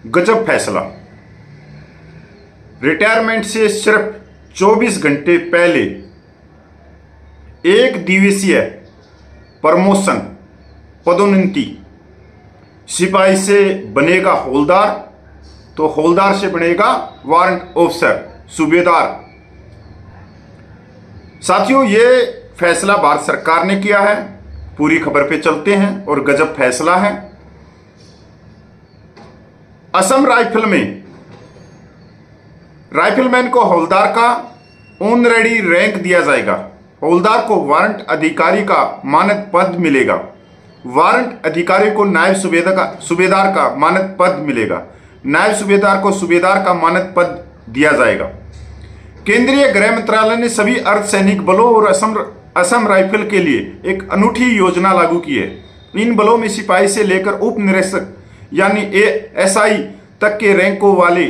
गजब फैसला। रिटायरमेंट से सिर्फ 24 घंटे पहले एक दिवसीय प्रमोशन, पदोन्नति। सिपाही से बनेगा हवलदार तो हवलदार से बनेगा वारंट ऑफिसर, सूबेदार। साथियों, ये फैसला भारत सरकार ने किया है। पूरी खबर पे चलते हैं और गजब फैसला है। असम राइफल में राइफलमैन को हवलदार का ऑनरेडी रैंक दिया जाएगा। हवलदार को वारंट अधिकारी का मानद पद मिलेगा। वारंट अधिकारी को नायब सूबेदार का मानद पद मिलेगा। नायब सूबेदार को सूबेदार का मानद पद दिया जाएगा। केंद्रीय गृह मंत्रालय ने सभी अर्धसैनिक बलों और असम राइफल के लिए एक अनूठी योजना लागू की है। इन बलों में सिपाही से लेकर उप निरीक्षक यानी एएसआई तक के रैंकों वाले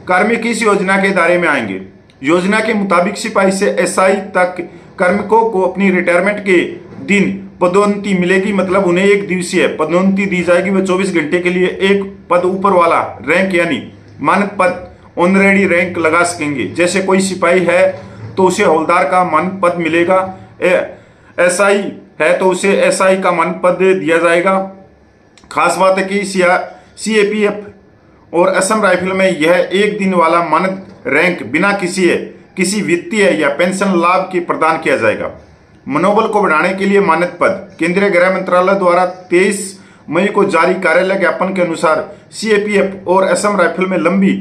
कार्मिक इस योजना के दायरे में आएंगे। योजना के मुताबिक सिपाही से एसआई तक कार्मिकों को अपनी रिटायरमेंट के दिन पदोन्नति मिलेगी। मतलब उन्हें एक दिवसीय पदोन्नति दी जाएगी। वे 24 घंटे के लिए एक पद ऊपर वाला रैंक यानी मानद पद ऑनरेडी रैंक लगा सकेंगे। जैसे कोई सिपाही है तो उसे हवलदार का मानद पद मिलेगा, एसआई है तो उसे एसआई का मानद पद दिया जाएगा। खास बात है कि सीएपीएफ और असम राइफल में यह एक दिन वाला मानद रैंक बिना किसी वित्तीय या पेंशन लाभ के प्रदान किया जाएगा। मनोबल को बढ़ाने के लिए मानद पद। केंद्रीय गृह मंत्रालय द्वारा 23 मई को जारी कार्यालय ज्ञापन के अनुसार सीएपीएफ और असम राइफल में लंबी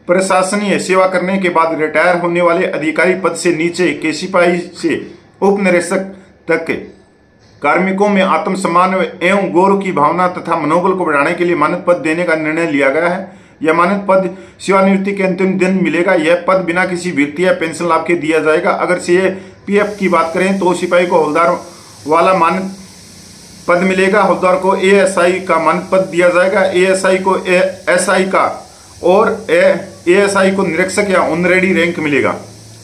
प्रशासनीय सेवा करने के बाद रिटायर होने वाले अधिकारी पद से नीचे के सिपाही से उप निरीक्षक तक के कार्मिकों में आत्मसम्मान एवं गौरव की भावना तथा मनोबल को बढ़ाने के लिए मानद पद देने का निर्णय लिया गया है। यह मानद पद सेवानिवृत्ति के अंतिम दिन मिलेगा। यह पद बिना किसी वित्तीय या पेंशन लाभ के दिया जाएगा। अगर सीएपीएफ की बात करें तो सिपाही को हवलदार वाला मानद पद मिलेगा। हवलदार को एएसआई का मानद पद दिया जाएगा। एएसआई को एसआई का और एएसआई को निरीक्षक या ऑनरेडी रैंक मिलेगा।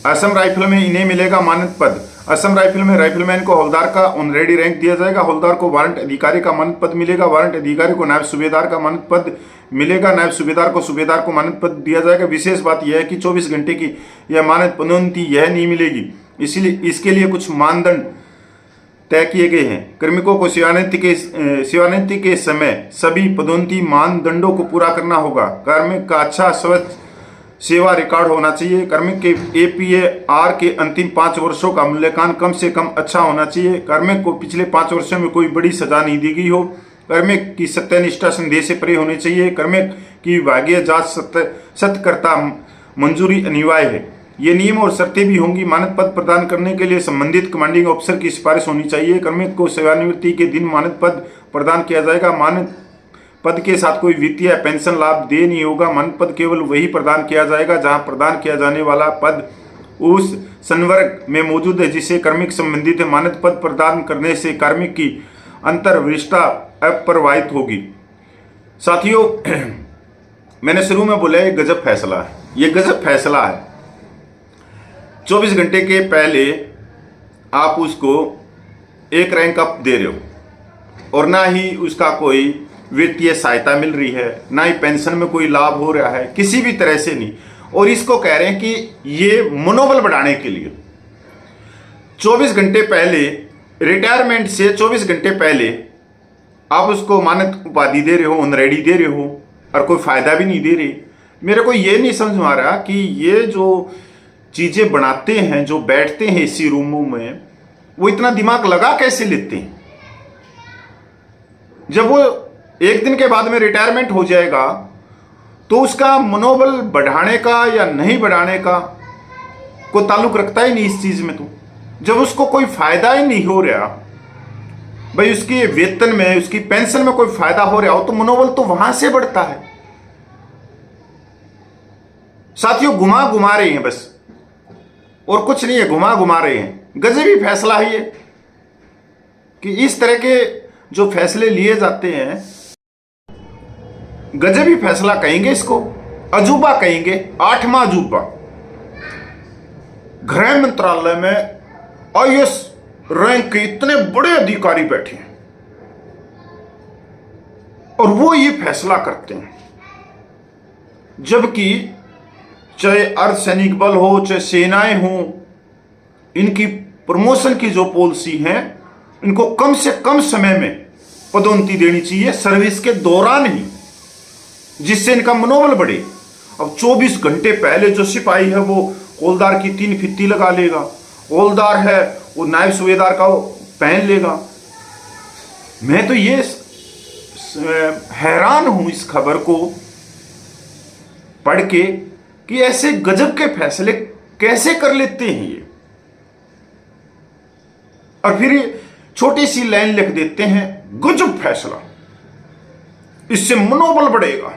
असम राइफल में इन्हें मिलेगा मानद पद। असम राइफल में राइफलमैन को हवलदार का ऑनरेडी रैंक दिया जाएगा। हवलदार को वारंट अधिकारी का मानद पद मिलेगा। वारंट अधिकारी को नायब सूबेदार का मानद पद मिलेगा। नायब सूबेदार को सूबेदार को मानद पद दिया जाएगा। विशेष बात यह है कि 24 घंटे की यह मानद पदोन्नति यह नहीं मिलेगी। इसलिए इसके लिए कुछ मानदंड तय किए गए हैं। कार्मिकों को सेवानिवृत्ति के समय सभी पदोन्नति मानदंडों को पूरा करना होगा। कार्मिक का अच्छा स्वच्छ सेवा रिकॉर्ड होना चाहिए। कार्मिक के एपीएआर के अंतिम 5 वर्षों का मूल्यांकन कम से कम अच्छा होना चाहिए। कार्मिक को पिछले 5 वर्षों में कोई बड़ी सजा नहीं दी गई हो। कार्मिक की सत्यनिष्ठा संदेह से परे होनी चाहिए। कार्मिक की विभागीय जांच सत्कर्ता मंजूरी अनिवार्य है। ये नियम और शर्तें भी होंगी। मानद पद प्रदान करने के लिए संबंधित कमांडिंग ऑफिसर की सिफारिश होनी चाहिए। कार्मिक को सेवानिवृत्ति के दिन मानद पद प्रदान किया जाएगा। मानद पद के साथ कोई वित्तीय पेंशन लाभ दे नहीं होगा। मानद पद केवल वही प्रदान किया जाएगा जहां प्रदान किया जाने वाला पद उस संवर्ग में मौजूद है जिसे कार्मिक संबंधित है। मानद पद प्रदान करने से कार्मिक की अंतर्वरिष्ठता अप्रभावित होगी। साथियों, मैंने शुरू में बोला ये गजब फैसला है। ये गजब फैसला है। 24 घंटे के पहले आप उसको एक रैंक अप दे रहे हो और ना ही उसका कोई वित्तीय सहायता मिल रही है, ना ही पेंशन में कोई लाभ हो रहा है, किसी भी तरह से नहीं। और इसको कह रहे हैं कि ये मनोबल बढ़ाने के लिए 24 घंटे पहले, रिटायरमेंट से 24 घंटे पहले आप उसको मानद उपाधि दे रहे हो, ऑनरेडी दे रहे हो और कोई फायदा भी नहीं दे रहे। मेरे को ये नहीं समझ में आ रहा कि ये जो चीजें बनाते हैं, जो बैठते हैं इसी रूमों में, वो इतना दिमाग लगा कैसे लेते हैं। जब वो एक दिन के बाद में रिटायरमेंट हो जाएगा तो उसका मनोबल बढ़ाने का या नहीं बढ़ाने का कोई ताल्लुक रखता ही नहीं इस चीज में। तो जब उसको कोई फायदा ही नहीं हो रहा, भाई उसकी वेतन में, उसकी पेंशन में कोई फायदा हो रहा हो तो मनोबल तो वहां से बढ़ता है। साथियों, घुमा रहे हैं बस, और कुछ नहीं है। घुमा रहे हैं। गजबी फैसला है ये कि इस तरह के जो फैसले लिए जाते हैं, गजबी फैसला कहेंगे इसको, अजूबा कहेंगे, 8वां अजूबा। गृह मंत्रालय में आईएएस रैंक के इतने बड़े अधिकारी बैठे हैं और वो ये फैसला करते हैं। जबकि चाहे अर्धसैनिक बल हो, चाहे सेनाएं हो, इनकी प्रमोशन की जो पॉलिसी है, इनको कम से कम समय में पदोन्नति देनी चाहिए सर्विस के दौरान ही, जिससे इनका मनोबल बढ़े। अब 24 घंटे पहले जो सिपाही है वो हौलदार की 3 फित्ती लगा लेगा, हौलदार है वो नायब सूबेदार का पहन लेगा। मैं तो ये हैरान हूं इस खबर को पढ़ के कि ऐसे गजब के फैसले कैसे कर लेते हैं ये। और फिर छोटी सी लाइन लिख देते हैं, गजब फैसला, इससे मनोबल बढ़ेगा।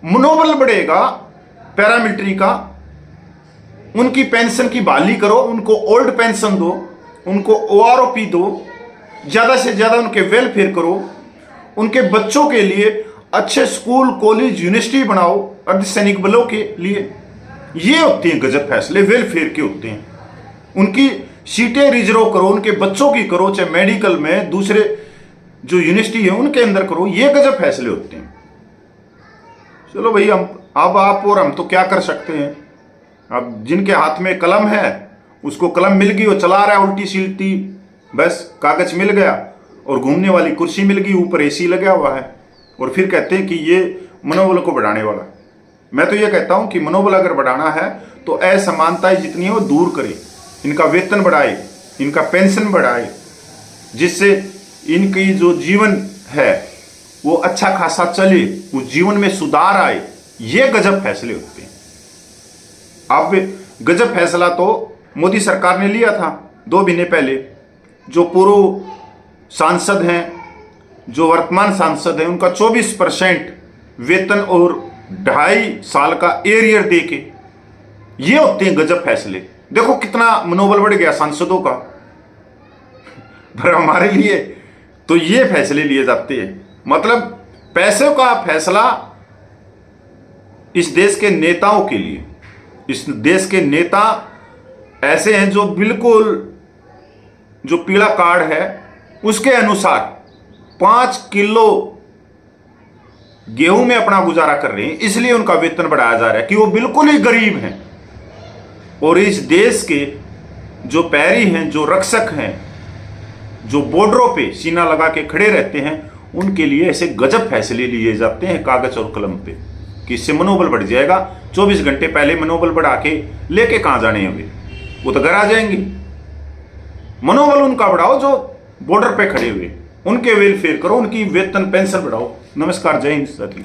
मनोबल बढ़ेगा पैरामिलिट्री का, उनकी पेंशन की बहाली करो, उनको ओल्ड पेंशन दो, उनको ओआरओपी दो, ज्यादा से ज्यादा उनके वेलफेयर करो, उनके बच्चों के लिए अच्छे स्कूल, कॉलेज, यूनिवर्सिटी बनाओ अर्धसैनिक बलों के लिए। ये होते हैं गजब फैसले, वेलफेयर के होते हैं। उनकी सीटें रिजर्व करो, उनके बच्चों की करो, चाहे मेडिकल में, दूसरे जो यूनिवर्सिटी है उनके अंदर करो। ये गजब फैसले होते हैं। चलो भाई, हम अब आप और हम तो क्या कर सकते हैं। अब जिनके हाथ में कलम है उसको कलम मिल गई, वो चला रहा है उल्टी सील्टी, बस कागज मिल गया और घूमने वाली कुर्सी मिल गई, ऊपर एसी लगा हुआ है, और फिर कहते हैं कि ये मनोबल को बढ़ाने वाला। मैं तो ये कहता हूं कि मनोबल अगर बढ़ाना है तो असमानताएं जितनी है वो दूर करे, इनका वेतन बढ़ाए, इनका पेंशन बढ़ाए, जिससे इनकी जो जीवन है वो अच्छा खासा चले, उस जीवन में सुधार आए। ये गजब फैसले होते हैं। अब गजब फैसला तो मोदी सरकार ने लिया था 2 महीने पहले। जो पूर्व सांसद हैं, जो वर्तमान सांसद हैं, उनका 24% वेतन और 2.5 साल का एरियर दे के, ये होते हैं गजब फैसले। देखो कितना मनोबल बढ़ गया सांसदों का। पर हमारे लिए तो ये फैसले लिए जाते हैं। मतलब पैसों का फैसला इस देश के नेताओं के लिए, इस देश के नेता ऐसे हैं जो बिल्कुल जो पीला कार्ड है उसके अनुसार 5 किलो गेहूं में अपना गुजारा कर रहे हैं, इसलिए उनका वेतन बढ़ाया जा रहा है कि वो बिल्कुल ही गरीब हैं। और इस देश के जो पैरी हैं, जो रक्षक हैं, जो बॉर्डरों पे सीना लगा के खड़े रहते हैं, उनके लिए ऐसे गजब फैसले लिए जाते हैं कागज और कलम पे कि इससे मनोबल बढ़ जाएगा। 24 घंटे पहले मनोबल बढ़ा के लेके कहां जाने होंगे, वो तो घर आ जाएंगे। मनोबल उनका बढ़ाओ जो बॉर्डर पे खड़े हुए, उनके वेलफेयर करो, उनकी वेतन पेंशन बढ़ाओ। नमस्कार, जय हिंद साथी।